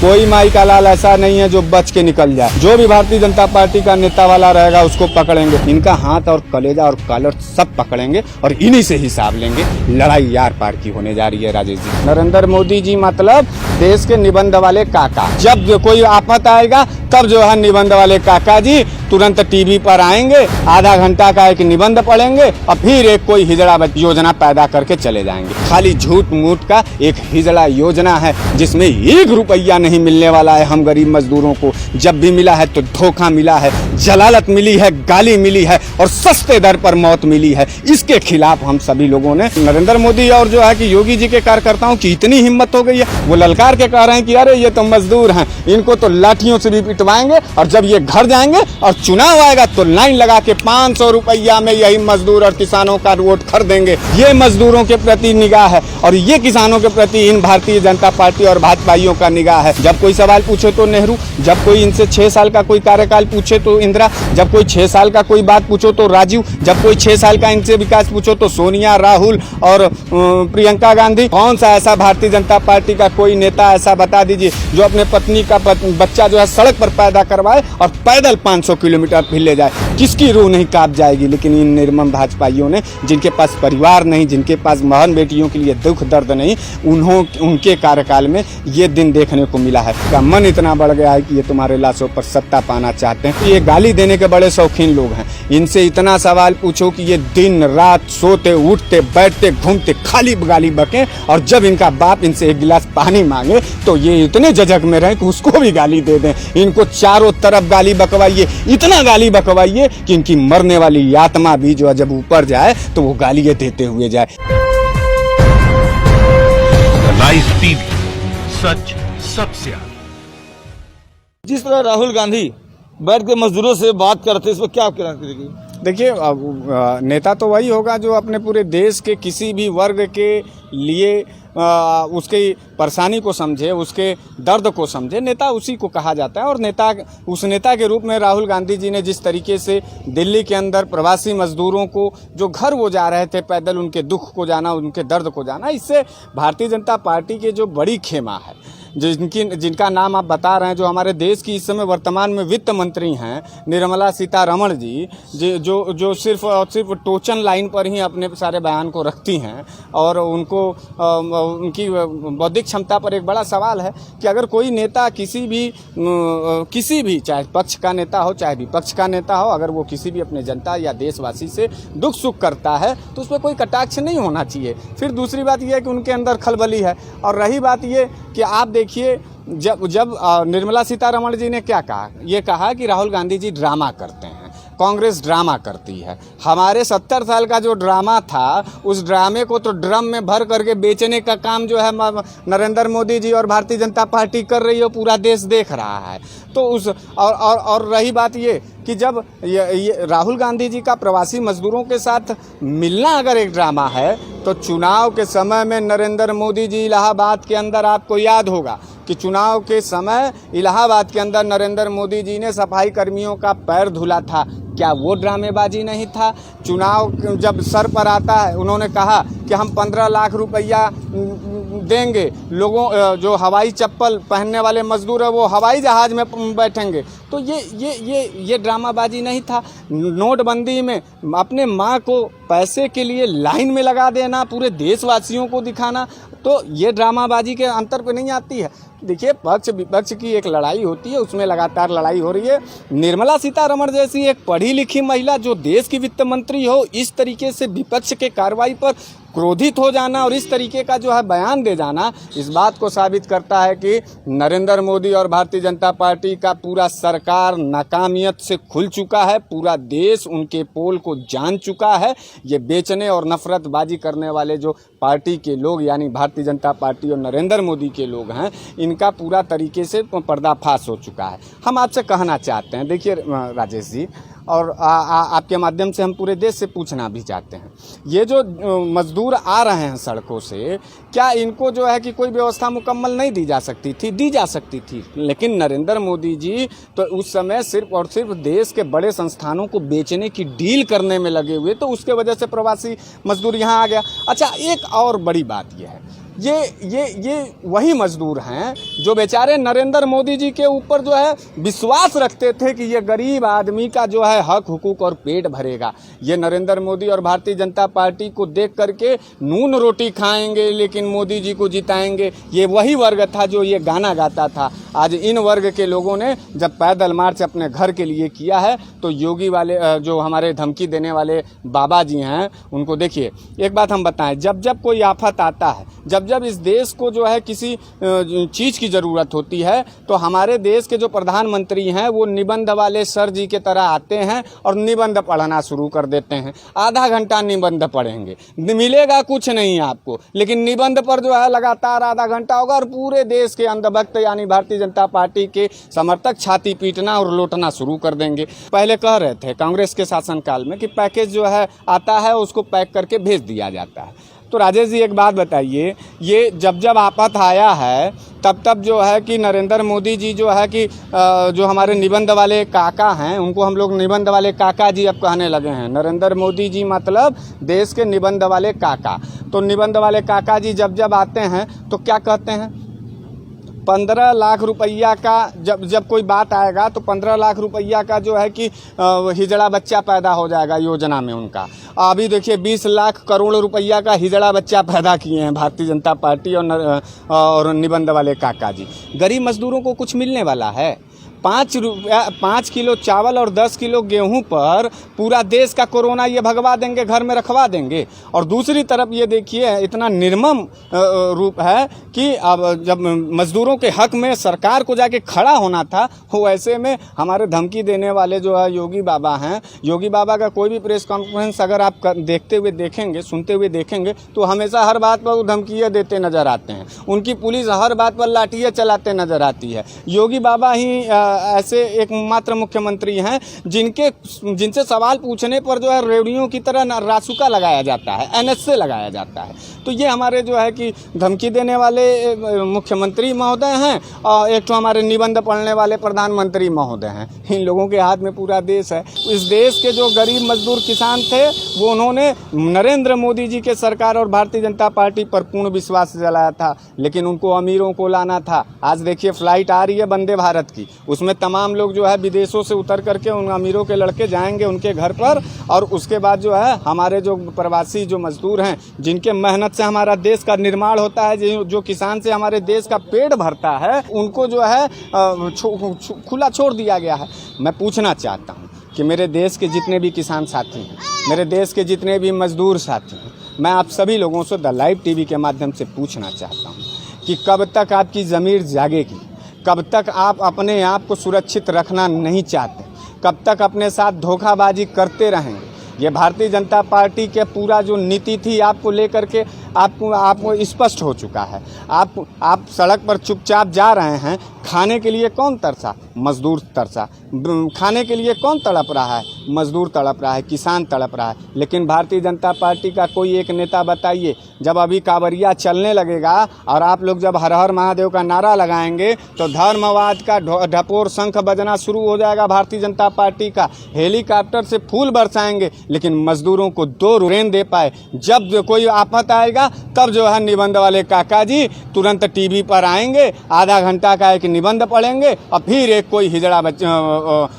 कोई माई का लाल ऐसा नहीं है जो बच के निकल जाए। जो भी भारतीय जनता पार्टी का नेता वाला रहेगा उसको पकड़ेंगे। इनका हाथ और कलेजा और कॉलर सब पकड़ेंगे और इन्हीं से हिसाब लेंगे। लड़ाई यार पार की होने जा रही है राजेश जी। नरेंद्र मोदी जी मतलब देश के निबंध वाले काका। जब कोई आफत आएगा तब जो है निबंध वाले काका जी तुरंत टीवी पर आएंगे, आधा घंटा का एक निबंध पढ़ेंगे और फिर एक कोई हिजड़ा योजना पैदा करके चले जाएंगे। खाली झूठ मूठ का एक हिजड़ा योजना है जिसमें 1 रुपया नहीं मिलने वाला है हम गरीब मजदूरों को। जब भी मिला है तो धोखा मिला है, जलालत मिली है, गाली मिली है और सस्ते दर पर मौत मिली है। इसके खिलाफ हम सभी लोगों ने नरेंद्र मोदी और जो है कि योगी जी के कार्यकर्ताओं की इतनी हिम्मत हो गई है, वो ललकार के कह रहे हैं कि अरे ये तो मजदूर हैं, इनको तो लाठियों से भी पिटवाएंगे और जब ये घर जाएंगे और चुनाव आएगा तो लाइन लगा के 500 रुपया में यही मजदूर और किसानों का वोट खरीदेंगे। ये मजदूरों के प्रति निगाह है और ये किसानों के प्रति इन भारतीय जनता पार्टी और भाजपाइयों का निगाह है। जब कोई सवाल पूछे तो नेहरू, जब कोई इनसे 6 साल का कोई कार्यकाल पूछे तो इंदिरा, जब कोई 6 साल का कोई बात पूछो तो राजीव, जब कोई 6 साल का इनसे विकास पूछो तो सोनिया, राहुल और प्रियंका गांधी। कौन सा ऐसा भारतीय जनता पार्टी का कोई नेता ऐसा बता दीजिए जो अपने पत्नी का बच्चा जो है सड़क पर पैदा करवाए और पैदल 500 किलोमीटर फिर ले जाए? किसकी रूह नहीं कांप जाएगी? लेकिन इन निर्मम भाजपाइयों ने, जिनके पास परिवार नहीं, जिनके पास महान बेटियों के लिए दुख दर्द नहीं, उनके कार्यकाल में ये दिन देखने को मिला है। का मन इतना बढ़ गया है कि ये तुम्हारे लाशों पर सत्ता पाना चाहते हैं। ये गाली देने के बड़े शौकीन लोग हैं। इनसे इतना सवाल पूछो कि ये दिन रात सोते उठते बैठते घूमते खाली गाली बके और जब इनका बाप इनसे एक गिलास पानी मांगे तो ये इतने झझक में रहे कि उसको भी गाली दे दें। इनको चारों तरफ गाली बकवाइए, इतना गाली बकवाइए कि इनकी मरने वाली आत्मा भी जो जब ऊपर जाए तो वो गालियां देते हुए जाए। लाइव टीवी, सच सबसे आगे। जिस तरह राहुल गांधी बैठ के मजदूरों से बात करते, इस पर क्या कहना चाहिए? देखिए, नेता तो वही होगा जो अपने पूरे देश के किसी भी वर्ग के लिए उसकी परेशानी को समझे, उसके दर्द को समझे। नेता उसी को कहा जाता है और नेता, उस नेता के रूप में राहुल गांधी जी ने जिस तरीके से दिल्ली के अंदर प्रवासी मजदूरों को जो घर वो जा रहे थे पैदल, उनके दुख को जाना, उनके दर्द को जाना, इससे भारतीय जनता पार्टी के जो बड़ी खेमा है, जिनका नाम आप बता रहे हैं, जो हमारे देश की इस समय वर्तमान में वित्त मंत्री हैं निर्मला सीतारमण जी, जो सिर्फ और सिर्फ टोचन लाइन पर ही अपने सारे बयान को रखती हैं और उनको उनकी बौद्धिक क्षमता पर एक बड़ा सवाल है कि अगर कोई नेता किसी भी चाहे पक्ष का नेता हो चाहे विपक्ष का नेता हो, अगर वो किसी भी अपने जनता या देशवासी से दुख सुख करता है तो उस पर कोई कटाक्ष नहीं होना चाहिए। फिर दूसरी बात यह है कि उनके अंदर खलबली है। और रही बात ये कि आप देखिए, जब निर्मला सीतारमण जी ने क्या कहा, ये कहा कि राहुल गांधी जी ड्रामा करते हैं, कांग्रेस ड्रामा करती है। हमारे 70 साल का जो ड्रामा था उस ड्रामे को तो ड्रम में भर करके बेचने का काम जो है नरेंद्र मोदी जी और भारतीय जनता पार्टी कर रही है, पूरा देश देख रहा है। तो उस और रही बात ये कि जब ये राहुल गांधी जी का प्रवासी मजदूरों के साथ मिलना अगर एक ड्रामा है तो चुनाव के समय में नरेंद्र मोदी जी इलाहाबाद के अंदर, आपको याद होगा कि चुनाव के समय इलाहाबाद के अंदर नरेंद्र मोदी जी ने सफाई कर्मियों का पैर धुला था। क्या वो ड्रामेबाजी नहीं था? चुनाव जब सर पर आता है, उन्होंने कहा कि हम 15 लाख रुपया देंगे, लोगों जो हवाई चप्पल पहनने वाले मजदूर है वो हवाई जहाज में बैठेंगे। तो ये ड्रामाबाजी नहीं था? नोटबंदी में अपने माँ को पैसे के लिए लाइन में लगा देना, पूरे देशवासियों को दिखाना, तो ये ड्रामाबाजी के अंतर पे नहीं आती है? देखिए, पक्ष विपक्ष की एक लड़ाई होती है, उसमें लगातार लड़ाई हो रही है। निर्मला सीतारमण जैसी एक पढ़ी लिखी महिला जो देश की वित्त मंत्री हो, इस तरीके से विपक्ष के कार्रवाई पर क्रोधित हो जाना और इस तरीके का जो है बयान दे जाना, इस बात को साबित करता है कि नरेंद्र मोदी और भारतीय जनता पार्टी का पूरा सरकार नाकामियत से खुल चुका है। पूरा देश उनके पोल को जान चुका है। ये बेचने और नफरतबाजी करने वाले जो पार्टी के लोग यानी भारतीय जनता पार्टी और नरेंद्र मोदी के लोग हैं, इनका पूरा तरीके से पर्दाफाश हो चुका है। हम आपसे कहना चाहते हैं, देखिए राजेश जी, और आपके माध्यम से हम पूरे देश से पूछना भी चाहते हैं, ये जो मजदूर आ रहे हैं सड़कों से, क्या इनको जो है कि कोई व्यवस्था मुकम्मल नहीं दी जा सकती थी? दी जा सकती थी, लेकिन नरेंद्र मोदी जी तो उस समय सिर्फ और सिर्फ देश के बड़े संस्थानों को बेचने की डील करने में लगे हुए, तो उसके वजह से प्रवासी मजदूर यहाँ आ गया। अच्छा, एक और बड़ी बात यह है ये वही मजदूर हैं जो बेचारे नरेंद्र मोदी जी के ऊपर जो है विश्वास रखते थे कि ये गरीब आदमी का जो है हक हुकूक और पेट भरेगा। ये नरेंद्र मोदी और भारतीय जनता पार्टी को देख करके नून रोटी खाएंगे लेकिन मोदी जी को जिताएंगे, ये वही वर्ग था जो ये गाना गाता था। आज इन वर्ग के लोगों ने जब पैदल मार्च अपने घर के लिए किया है तो योगी वाले जो हमारे धमकी देने वाले बाबा जी हैं उनको देखिए। एक बात हम बताएं, जब जब कोई आफत आता है, जब जब इस देश को जो है किसी चीज़ की ज़रूरत होती है तो हमारे देश के जो प्रधानमंत्री हैं वो निबंध वाले सर जी के तरह आते हैं और निबंध पढ़ना शुरू कर देते हैं। आधा घंटा निबंध पढ़ेंगे, मिलेगा कुछ नहीं आपको, लेकिन निबंध पर जो है लगातार आधा घंटा होगा और पूरे देश के अंधभक्त यानी भारतीय जनता पार्टी के समर्थक छाती पीटना और लौटना शुरू कर देंगे। पहले कह रहे थे कांग्रेस के शासनकाल में कि पैकेज जो है आता है उसको पैक करके भेज दिया जाता है। तो राजेश जी एक बात बताइए, ये जब जब आफत आया है तब तब जो है कि नरेंद्र मोदी जी जो है कि जो हमारे निबंध वाले काका हैं उनको हम लोग निबंध वाले काका जी अब कहने लगे हैं। नरेंद्र मोदी जी मतलब देश के निबंध वाले काका। तो निबंध वाले काका जी जब जब आते हैं तो क्या कहते हैं, 15 लाख रुपया का जब कोई बात आएगा तो 15 लाख रुपया का जो है कि हिजड़ा बच्चा पैदा हो जाएगा योजना में उनका। अभी देखिए 20 लाख करोड़ रुपया का हिजड़ा बच्चा पैदा किए हैं भारतीय जनता पार्टी और निबंध वाले काका जी। गरीब मजदूरों को कुछ मिलने वाला है? 5 किलो चावल और 10 किलो गेहूं पर पूरा देश का कोरोना ये भगवा देंगे, घर में रखवा देंगे। और दूसरी तरफ ये देखिए इतना निर्मम रूप है कि अब जब मजदूरों के हक में सरकार को जाके खड़ा होना था, वो ऐसे में हमारे धमकी देने वाले जो है योगी बाबा हैं, योगी बाबा का कोई भी प्रेस कॉन्फ्रेंस अगर आप देखते हुए देखेंगे, सुनते हुए देखेंगे तो हमेशा हर बात पर धमकियाँ देते नजर आते हैं। उनकी पुलिस हर बात पर लाठियाँ चलाते नजर आती है। योगी बाबा ही ऐसे एकमात्र मुख्यमंत्री हैं जिनसे सवाल पूछने पर जो है रेडियो की तरह रासुका लगाया जाता है, एनएसए लगाया जाता है। तो ये हमारे जो है कि धमकी देने वाले मुख्यमंत्री महोदय हैं और एक तो हमारे निबंध पढ़ने वाले प्रधानमंत्री महोदय हैं। इन लोगों के हाथ में पूरा देश है। इस देश के जो गरीब मजदूर किसान थे वो उन्होंने नरेंद्र मोदी जी के सरकार और भारतीय जनता पार्टी पर पूर्ण विश्वास जलाया था, लेकिन उनको अमीरों को लाना था। आज देखिए फ्लाइट आ रही है वंदे भारत की, उसमें तमाम लोग जो है विदेशों से उतर करके उन अमीरों के लड़के जाएंगे उनके घर पर, और उसके बाद जो है हमारे जो प्रवासी जो मजदूर हैं जिनके मेहनत से हमारा देश का निर्माण होता है, जो किसान से हमारे देश का पेट भरता है, उनको जो है खुला छोड़ दिया गया है। मैं पूछना चाहता हूँ कि मेरे देश के जितने भी किसान साथी हैं, मेरे देश के जितने भी मजदूर साथी हैं, मैं आप सभी लोगों से द लाइव टीवी के माध्यम से पूछना चाहता हूँ कि कब तक आपकी ज़मीर जागेगी, कब तक आप अपने आप को सुरक्षित रखना नहीं चाहते, कब तक अपने साथ धोखाबाजी करते रहेंगे। ये भारतीय जनता पार्टी के पूरा जो नीति थी आपको लेकर के आपको स्पष्ट हो चुका है। आप सड़क पर चुपचाप जा रहे हैं, खाने के लिए कौन तरसा? मजदूर तरसा। खाने के लिए कौन तड़प रहा है? मजदूर तड़प रहा है, किसान तड़प रहा है। लेकिन भारतीय जनता पार्टी का कोई एक नेता बताइए, जब अभी कांवरिया चलने लगेगा और आप लोग जब हर हर महादेव का नारा लगाएंगे तो धर्मवाद का ढपोर शंख बजना शुरू हो जाएगा भारतीय जनता पार्टी का। हेलीकॉप्टर से फूल बरसाएंगे लेकिन मजदूरों को 2 रुपये दे पाए। जब कोई आफत आएगा तब जो है निबंध वाले काका जी तुरंत टीवी पर आएंगे, आधा घंटा का एक निबंध पढ़ेंगे और फिर एक कोई हिजड़ा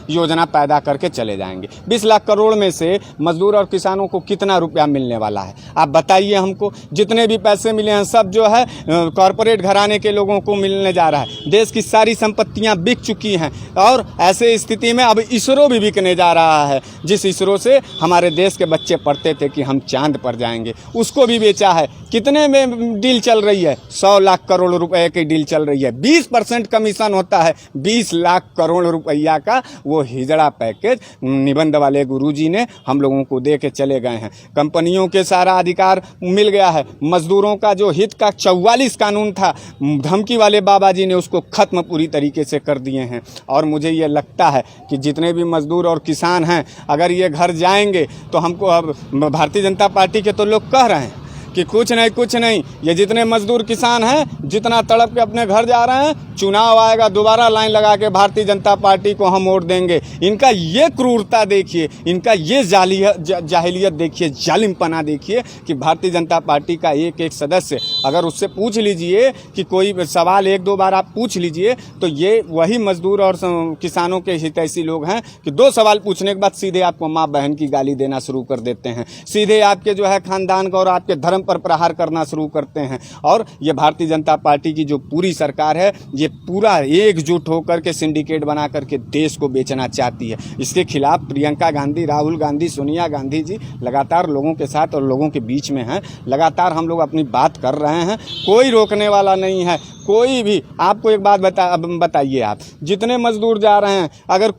योजना पैदा करके चले जाएंगे। 20 लाख करोड़ में से मजदूर और किसानों को कितना रुपया मिलने वाला है आप बताइए हमको। जितने भी पैसे मिले हैं सब जो है कॉरपोरेट घराने के लोगों को मिलने जा रहा है। देश की सारी संपत्तियां बिक चुकी हैं और ऐसे स्थिति में अब इसरो भी बिकने जा रहा है। जिस इसरो से हमारे देश के बच्चे पढ़ते थे कि हम चांद पर जाएंगे, उसको भी बेचा है। कितने में डील चल रही है? 100 लाख करोड़ रुपए की डील चल रही है। 20% कमीशन होता है। 20 लाख करोड़ रुपया का वो हिजड़ा पैकेज निबंध वाले गुरुजी ने हम लोगों को दे के चले गए हैं। कंपनियों के सारा अधिकार मिल गया है। मजदूरों का जो हित का 44 कानून था, धमकी वाले बाबा जी ने उसको खत्म पूरी तरीके से कर दिए हैं। और मुझे ये लगता है कि जितने भी मजदूर और किसान हैं अगर ये घर जाएंगे तो हमको, अब भारतीय जनता पार्टी के तो लोग कह रहे हैं कि कुछ नहीं, ये जितने मजदूर किसान हैं जितना तड़प के अपने घर जा रहे हैं, चुनाव आएगा दोबारा लाइन लगा के भारतीय जनता पार्टी को हम वोट देंगे। इनका ये क्रूरता देखिए, इनका ये जाहिलियत देखिए, जालिमपना देखिए कि भारतीय जनता पार्टी का एक एक सदस्य, अगर उससे पूछ लीजिए कि कोई सवाल एक दो बार आप पूछ लीजिए तो ये वही मजदूर और किसानों के हितैषी लोग हैं कि 2 सवाल पूछने के बाद सीधे आपको माँ बहन की गाली देना शुरू कर देते हैं, सीधे आपके जो है खानदान का और आपके धर्म पर प्रहार करना शुरू करते हैं। और ये भारतीय जनता पार्टी की जो पूरी सरकार है ये पूरा एकजुट होकर के सिंडिकेट बना करके देश को बेचना चाहती है। इसके खिलाफ प्रियंका गांधी, राहुल गांधी, सोनिया गांधी जी लगातार लोगों के साथ और लोगों के बीच में हैं। लगातार हम लोग अपनी बात कर रहे हैं, कोई रोकने वाला नहीं है, कोई भी। आपको एक बात बताइए, आप जितने मजदूर जा रहे हैं, अगर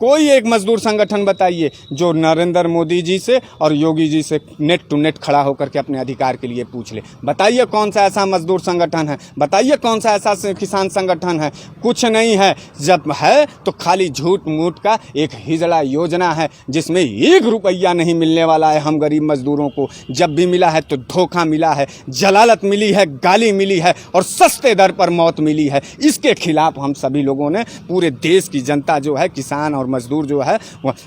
कोई एक मजदूर संगठन बताइए जो नरेंद्र मोदी जी से और योगी जी से नेट टू नेट खड़ा होकर के अपने अधिकार के लिए पूछ ले। बताइए कौन सा ऐसा मजदूर संगठन है, बताइए कौन सा ऐसा किसान संगठन है। कुछ नहीं है। जब है तो खाली झूठ मूठ का एक हिजड़ा योजना है जिसमें 1 रुपया नहीं मिलने वाला है हम गरीब मजदूरों को। जब भी मिला है तो धोखा मिला है, जलालत मिली है, गाली मिली है और सस्ते दर पर मौत मिली है। इसके खिलाफ हम सभी लोगों ने, पूरे देश की जनता जो है, किसान और मजदूर जो है,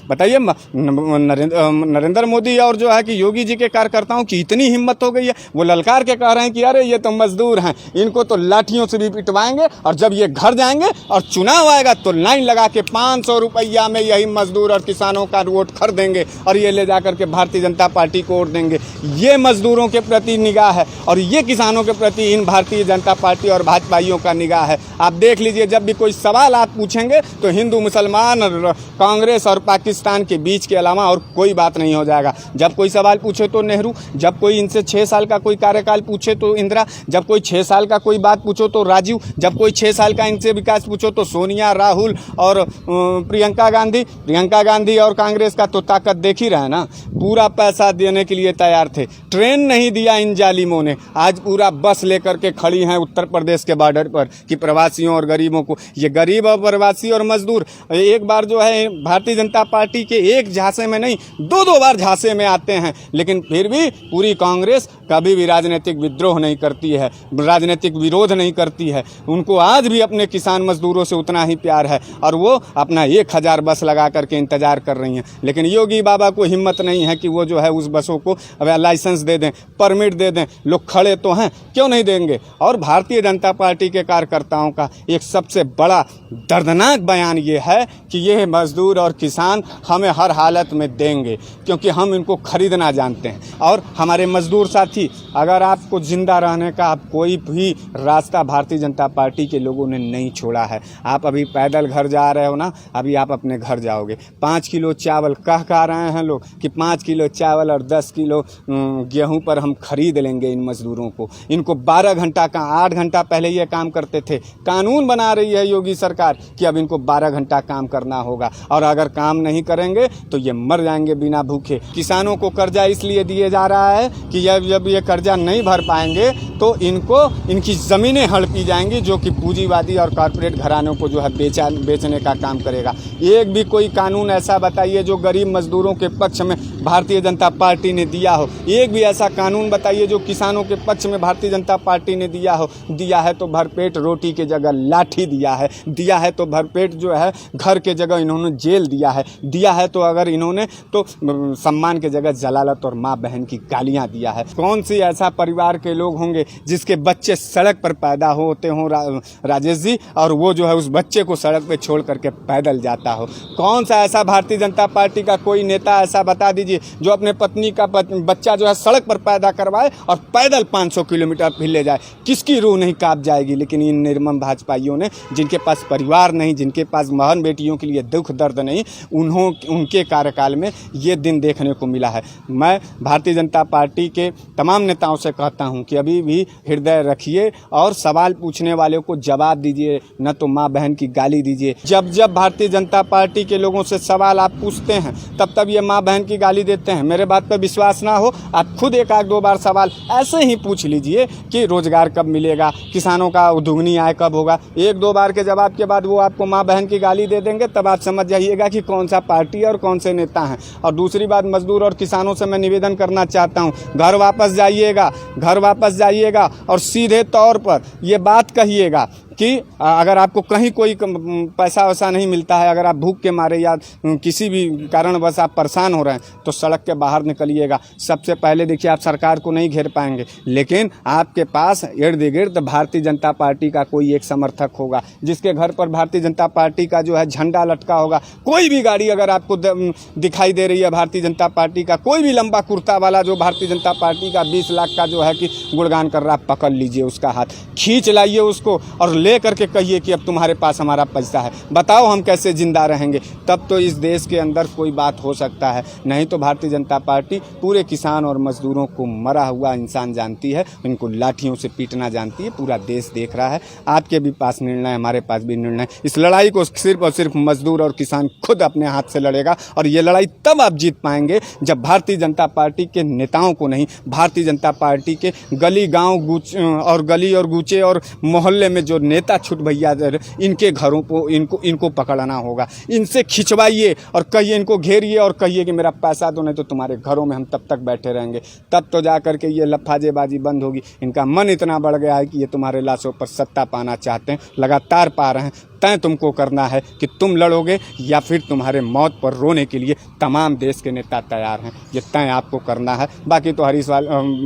बताइए नरेंद्र मोदी और जो है कि योगी जी के कार्यकर्ताओं की इतनी हिम्मत हो गई है, वो ललकार के कह रहे हैं कि अरे ये तो मजदूर हैं, इनको तो लाठियों से भी पिटवाएंगे और जब ये घर जाएंगे और चुनाव आएगा तो लाइन लगा के 500 रुपया में यही मजदूर और किसानों का वोट खरीदेंगे और ये ले जाकर के भारतीय जनता पार्टी को वोट देंगे। ये मजदूरों के प्रति निगाह है और ये किसानों के प्रति इन भारतीय जनता पार्टी और भाजपाइयों का निगाह है। आप देख लीजिए, जब भी कोई सवाल आप पूछेंगे तो हिंदू मुसलमान, कांग्रेस और पाकिस्तान के बीच के अलावा और कोई बात नहीं हो जाएगा। जब कोई सवाल पूछे तो नेहरू, जब कोई इनसे 6 साल का कोई कार्यकाल पूछे तो इंदिरा, जब कोई 6 साल का कोई बात पूछो तो राजीव, जब कोई 6 साल का इनसे विकास पूछो तो सोनिया, राहुल और प्रियंका गांधी और कांग्रेस का तो ताकत देख ही रहे ना। पूरा पैसा देने के लिए तैयार थे, ट्रेन नहीं दिया इन जालिमों ने। आज पूरा बस लेकर के खड़ी हैं उत्तर प्रदेश के बॉर्डर पर कि प्रवासियों और गरीबों को, ये गरीब और प्रवासी और मजदूर एक बार जो है भारतीय जनता पार्टी के एक झांसे में नहीं, 2 बार झांसे में आते हैं, लेकिन फिर भी पूरी कांग्रेस कभी भी राजनीतिक विद्रोह नहीं करती है, राजनीतिक विरोध नहीं करती है। उनको आज भी अपने किसान मजदूरों से उतना ही प्यार है और वो अपना 1000 बस लगा करके इंतजार कर रही हैं। लेकिन योगी बाबा को हिम्मत नहीं है कि वो जो है उस बसों को लाइसेंस दे दें, परमिट दे दें। लोग खड़े तो हैं, क्यों नहीं देंगे। और भारतीय जनता पार्टी के कार्यकर्ताओं का एक सबसे बड़ा दर्दनाक बयान ये है कि ये मजदूर और किसान हमें हर हालत में देंगे क्योंकि हम इनको खरीदना जानते हैं। और हमारे मजदूर साथी, अगर आपको जिंदा रहने का आप कोई भी रास्ता भारतीय जनता पार्टी के लोगों ने नहीं छोड़ा है। आप अभी पैदल घर जा रहे हो ना, अभी आप अपने घर जाओगे। 5 किलो चावल कह रहे हैं लोग कि 5 किलो चावल और 10 किलो गेहूं पर हम खरीद लेंगे इन मजदूरों को। इनको 12 घंटा का 8 घंटा पहले ये काम करते थे। कानून बना रही है योगी सरकार कि अब इनको 12 घंटा काम करना होगा और अगर काम नहीं करेंगे तो ये मर जाएंगे बिना भूखे। किसानों को कर्जा इसलिए दिए जा रहा है कि जब ये कर्जा नहीं भर पाएंगे तो इनकी ज़मीनें हड़पी जाएंगी, जो कि पूंजीवादी और कॉर्पोरेट घरानों को जो है बेचने का काम करेगा। एक भी कोई कानून ऐसा बताइए जो गरीब मजदूरों के पक्ष में भारतीय जनता पार्टी ने दिया हो। एक भी ऐसा कानून बताइए जो किसानों के पक्ष में भारतीय जनता पार्टी ने दिया हो। दिया है तो भरपेट रोटी के जगह लाठी दिया है तो भरपेट जो है घर के जगह इन्होंने जेल दिया है तो अगर इन्होंने तो सम्मान के जगह जलालत और माँ बहन की गालियाँ दिया है। कौन सी ऐसा परिवार के लोग होंगे जिसके बच्चे सड़क पर पैदा होते हों राजेश जी, और वो जो है उस बच्चे को सड़क पे छोड़ करके पैदल जाता हो। कौन सा ऐसा भारतीय जनता पार्टी का कोई नेता ऐसा बता दीजिए जो अपने पत्नी का बच्चा जो है सड़क पर पैदा करवाए और पैदल 500 किलोमीटर फिर ले जाए। किसकी रूह नहीं कांप जाएगी। लेकिन इन निर्मम भाजपाइयों ने, जिनके पास परिवार नहीं, जिनके पास बहन बेटियों के लिए दुख दर्द नहीं, उनके कार्यकाल में ये दिन देखने को मिला है। मैं भारतीय जनता पार्टी के तमाम नेताओं से कहता हूं कि अभी भी हृदय रखिए और सवाल पूछने वालों को जवाब दीजिए, न तो माँ बहन की गाली दीजिए। जब भारतीय जनता पार्टी के लोगों से सवाल आप पूछते हैं तब ये माँ बहन की गाली देते हैं। मेरे बात पर विश्वास ना हो, आप खुद 1-2 बार सवाल ऐसे ही पूछ लीजिए कि रोजगार कब मिलेगा, किसानों का दुगनी आय कब होगा। 1-2 बार के जवाब के बाद वो आपको माँ बहन की गाली दे देंगे, तब आप समझ जाइएगा कि कौन सा पार्टी और कौन से नेता हैं। और दूसरी बात, मजदूर और किसानों से मैं निवेदन करना चाहता हूँ, घर वापस जाइएगा और सीधे तौर पर ये बात कहिएगा कि अगर आपको कहीं कोई पैसा वैसा नहीं मिलता है, अगर आप भूख के मारे या किसी भी कारणवश आप परेशान हो रहे हैं तो सड़क के बाहर निकलिएगा। सबसे पहले देखिए, आप सरकार को नहीं घेर पाएंगे, लेकिन आपके पास इर्द गिर्द भारतीय जनता पार्टी का कोई एक समर्थक होगा, जिसके घर पर भारतीय जनता पार्टी का जो है झंडा लटका होगा। कोई भी गाड़ी अगर आपको दिखाई दे रही है भारतीय जनता पार्टी का, कोई भी लंबा कुर्ता वाला जो भारतीय जनता पार्टी का 20 लाख का जो है कि गुणगान कर रहा, पकड़ लीजिए उसका हाथ, खींच लाइए उसको और ले करके कहिए कि अब तुम्हारे पास हमारा पैसा है, बताओ हम कैसे जिंदा रहेंगे। तब तो इस देश के अंदर कोई बात हो सकता है। नहीं तो भारतीय जनता पार्टी पूरे किसान और मजदूरों को मरा हुआ इंसान जानती है, इनको लाठियों से पीटना जानती है। पूरा देश देख रहा है। आपके भी पास निर्णय, हमारे पास भी निर्णय। इस लड़ाई को सिर्फ और सिर्फ मजदूर और किसान खुद अपने हाथ से लड़ेगा, और ये लड़ाई तब आप जीत पाएंगे जब भारतीय जनता पार्टी के नेताओं को नहीं, भारतीय जनता पार्टी के गली गाँव और गली और गूचे और मोहल्ले में जो नेता छुट भैया इनके घरों को इनको पकड़ना होगा। इनसे खिंचवाइए और कहिए, इनको घेरिए और कहिए कि मेरा पैसा दो, नहीं तो तुम्हारे घरों में हम तब तक बैठे रहेंगे। तब तो जा करके ये लफाजेबाजी बंद होगी। इनका मन इतना बढ़ गया है कि ये तुम्हारे लाशों पर सत्ता पाना चाहते हैं, लगातार पा रहे हैं। तय तुमको करना है कि तुम लड़ोगे या फिर तुम्हारे मौत पर रोने के लिए तमाम देश के नेता तैयार हैं। ये तय आपको करना है। बाकी तो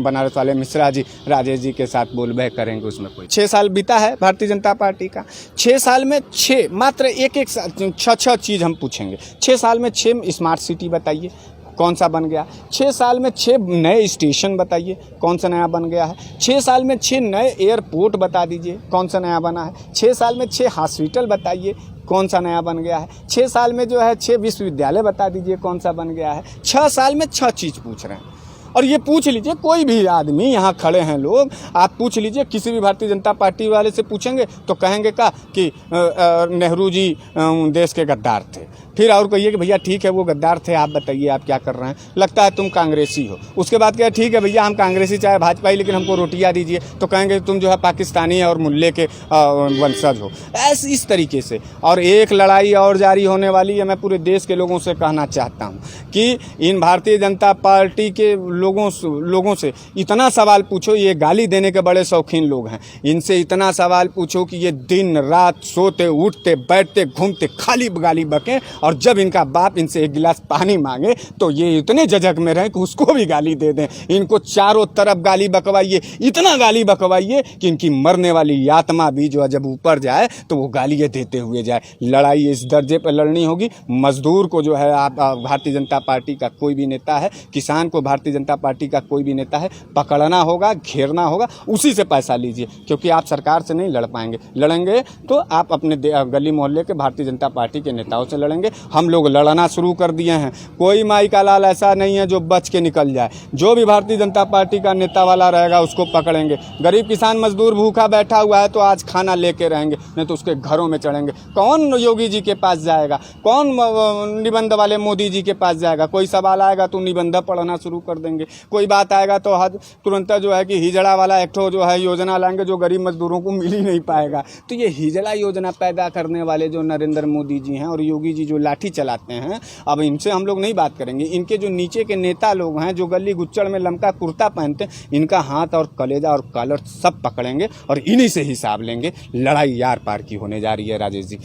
बनारस वाले मिश्रा जी, राजेश जी के साथ बोलबे करेंगे, उसमें कोई 6 साल बीता है भारतीय जनता पार्टी का। 6 साल में 6 मात्र एक 6 चीज़ हम पूछेंगे। 6 साल में 6 स्मार्ट सिटी बताइए कौन सा बन गया। 6 साल में 6 नए स्टेशन बताइए कौन सा नया बन गया है। 6 साल में 6 नए एयरपोर्ट बता दीजिए कौन सा नया बना है। 6 साल में 6 हॉस्पिटल बताइए कौन सा नया बन गया है। 6 साल में जो है 6 विश्वविद्यालय बता दीजिए कौन सा बन गया है। 6 साल में 6 चीज़ पूछ रहे हैं। और ये पूछ लीजिए, कोई भी आदमी, यहाँ खड़े हैं लोग, आप पूछ लीजिए, किसी भी भारतीय जनता पार्टी वाले से पूछेंगे तो कहेंगे कि नेहरू जी देश के गद्दार थे। फिर और कहिए कि भैया ठीक है वो गद्दार थे, आप बताइए आप क्या कर रहे हैं, लगता है तुम कांग्रेसी हो। उसके बाद क्या, ठीक है भैया हम कांग्रेसी चाहे भाजपा ही, लेकिन हमको रोटियां दीजिए, तो कहेंगे तुम जो है पाकिस्तानी और मुल्ले के वंशज हो। ऐसे इस तरीके से। और एक लड़ाई और जारी होने वाली है। मैं पूरे देश के लोगों से कहना चाहता हूँ कि इन भारतीय जनता पार्टी के लोगों से इतना सवाल पूछो, ये गाली देने के बड़े शौकीन लोग हैं, इनसे इतना सवाल पूछो कि ये दिन रात सोते उठते बैठते घूमते खाली गाली बकें, और जब इनका बाप इनसे एक गिलास पानी मांगे तो ये इतने झझक में रहें कि उसको भी गाली दे दें। इनको चारों तरफ गाली बकवाइए, इतना गाली बकवाइए कि इनकी मरने वाली आत्मा भी जो है जब ऊपर जाए तो वो गालियाँ देते हुए जाए। लड़ाई इस दर्जे पर लड़नी होगी। मजदूर को जो है आप भारतीय जनता पार्टी का कोई भी नेता है, किसान को भारतीय जनता पार्टी का कोई भी नेता है, पकड़ना होगा, घेरना होगा, उसी से पैसा लीजिए, क्योंकि आप सरकार से नहीं लड़ पाएंगे। लड़ेंगे तो आप अपने गली मोहल्ले के भारतीय जनता पार्टी के नेताओं से लड़ेंगे। हम लोग लड़ना शुरू कर दिए हैं। कोई माई का लाल ऐसा नहीं है जो बच के निकल जाए। जो भी भारतीय जनता पार्टी का नेता वाला रहेगा उसको पकड़ेंगे। गरीब किसान मजदूर भूखा बैठा हुआ है तो आज खाना लेके रहेंगे, नहीं तो उसके घरों में चढ़ेंगे। कौन योगी जी के पास जाएगा, कौन निबंध वाले मोदी जी के पास जाएगा। कोई सवाल आएगा तो निबंध पढ़ना शुरू कर देंगे, कोई बात आएगा तो तुरंत जो है कि हिजड़ा वाला एक ठो जो है योजना लाएंगे जो गरीब मजदूरों को मिल ही नहीं पाएगा। तो ये हिजड़ा योजना पैदा करने वाले जो नरेंद्र मोदी जी हैं और योगी जी जो लाठी चलाते हैं, अब इनसे हम लोग नहीं बात करेंगे। इनके जो नीचे के नेता लोग हैं जो गली गुच्चड़ में लमका कुर्ता पहनते हैं, इनका हाथ और कलेजा और कॉलर सब पकड़ेंगे और इन्हीं से हिसाब लेंगे। लड़ाई यार पार की होने जा रही है राजेश जी।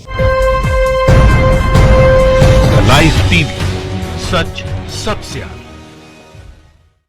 लाइव टीवी, सच सबसे आगे।